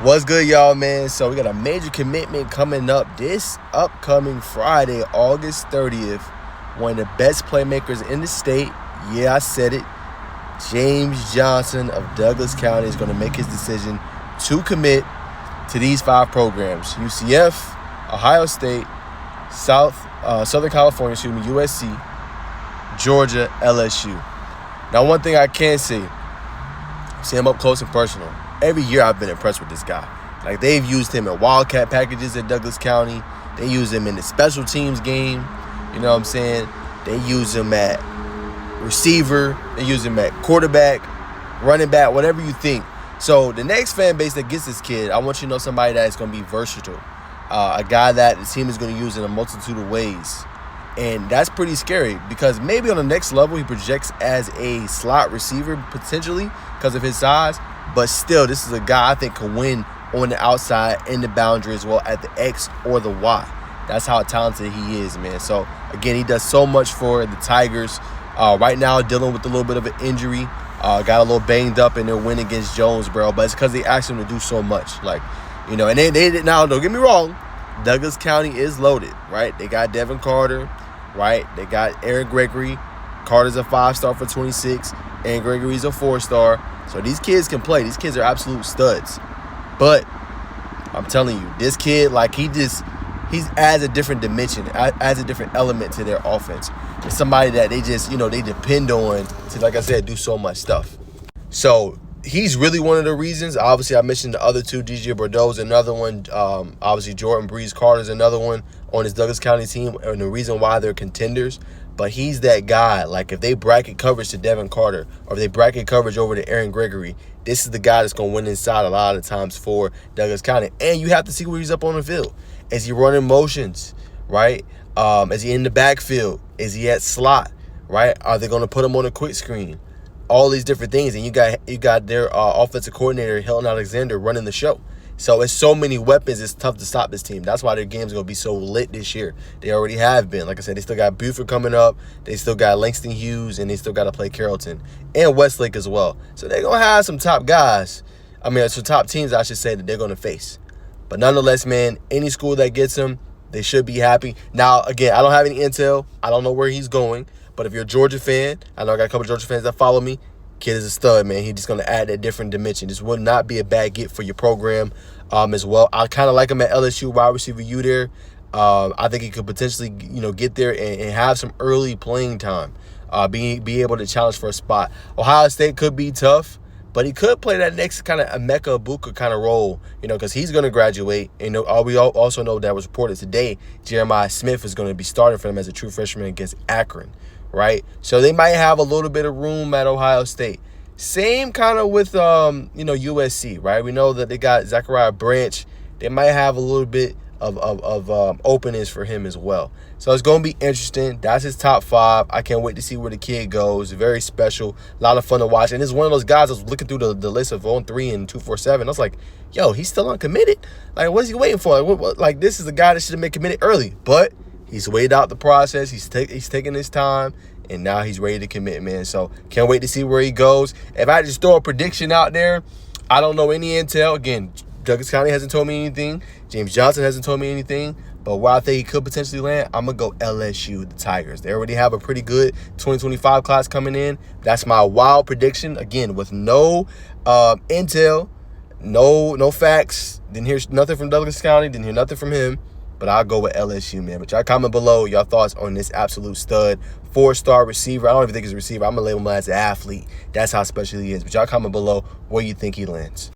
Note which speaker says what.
Speaker 1: What's good, y'all, man? So we got a major commitment coming up this upcoming Friday, August 30th. One of the best playmakers in the state. Yeah, I said it. James Johnson of Douglas County is going to make his decision to commit to these 5 programs: UCF, Ohio State, Southern California, USC, Georgia, LSU. Now, one thing I can say, see him up close and personal. Every year I've been impressed with this guy. Like, they've used him in Wildcat packages at Douglas County. They use him in the special teams game. You know what I'm saying? They use him at receiver. They use him at quarterback, running back, whatever you think. So the next fan base that gets this kid, I want you to know somebody that is going to be versatile. A guy that the team is going to use in a multitude of ways. And that's pretty scary because maybe on the next level he projects as a slot receiver potentially because of his size. But still, this is a guy I think can win on the outside, in the boundary as well, at the X or the Y. That's how talented he is, man. So, again, he does so much for the Tigers. Right now, dealing with a little bit of an injury. Got a little banged up in their win against Jonesboro. But it's because they asked him to do so much. Like, you know, and they now, don't get me wrong, Douglas County is loaded, right? They got Devin Carter, right? They got Aaron Gregory. Carter's a 5-star for 26. Aaron Gregory's a 4-star. So these kids can play. These kids are absolute studs. But I'm telling you, this kid, like, he adds a different dimension, adds a different element to their offense. It's somebody that they just, they depend on to, like I said, do so much stuff. So he's really one of the reasons. Obviously, I mentioned the other 2. DJ Bordeaux's another one. Obviously, Jordan Breeze Carter's another one on his Douglas County team, and the reason why they're contenders. But he's that guy. Like, if they bracket coverage to Devin Carter or if they bracket coverage over to Aaron Gregory, this is the guy that's going to win inside a lot of times for Douglas County. And you have to see where he's up on the field. Is he running motions, right? Is he in the backfield? Is he at slot, right? Are they going to put him on a quick screen? All these different things. And you got their offensive coordinator, Hilton Alexander, running the show. So it's so many weapons, it's tough to stop this team. That's why their game's going to be so lit this year. They already have been. Like I said, they still got Buford coming up. They still got Langston Hughes, and they still got to play Carrollton and Westlake as well. So they're going to have some top guys. Some top teams, I should say, that they're going to face. But nonetheless, man, any school that gets him, they should be happy. Now, again, I don't have any intel. I don't know where he's going. But if you're a Georgia fan, I know I got a couple of Georgia fans that follow me. Kid is a stud, man. He's just going to add that different dimension. This would not be a bad get for your program as well. I kind of like him at LSU, wide receiver U there. I think he could potentially, get there and have some early playing time, be able to challenge for a spot. Ohio State could be tough, but he could play that next kind of Emeka Ibuka kind of role, because he's going to graduate. And we also know that was reported today, Jeremiah Smith is going to be starting for them as a true freshman against Akron. Right? So they might have a little bit of room at Ohio State. Same kind of with, USC, right? We know that they got Zachariah Branch. They might have a little bit of openings for him as well. So it's going to be interesting. That's his top 5. I can't wait to see where the kid goes. Very special. A lot of fun to watch. And it's one of those guys I was looking through the list of On 3 and 247. I was like, yo, he's still uncommitted? Like, what is he waiting for? Like, this is a guy that should have been committed early. But he's weighed out the process. He's taking his time, and now he's ready to commit, man. So can't wait to see where he goes. If I just throw a prediction out there, I don't know any intel. Again, Douglas County hasn't told me anything. James Johnson hasn't told me anything. But where I think he could potentially land, I'm going to go LSU, the Tigers. They already have a pretty good 2025 class coming in. That's my wild prediction. Again, with no intel, no facts. Didn't hear nothing from Douglas County. Didn't hear nothing from him. But I'll go with LSU, man. But y'all comment below your thoughts on this absolute stud, 4-star receiver. I don't even think he's a receiver. I'm going to label him as an athlete. That's how special he is. But y'all comment below where you think he lands.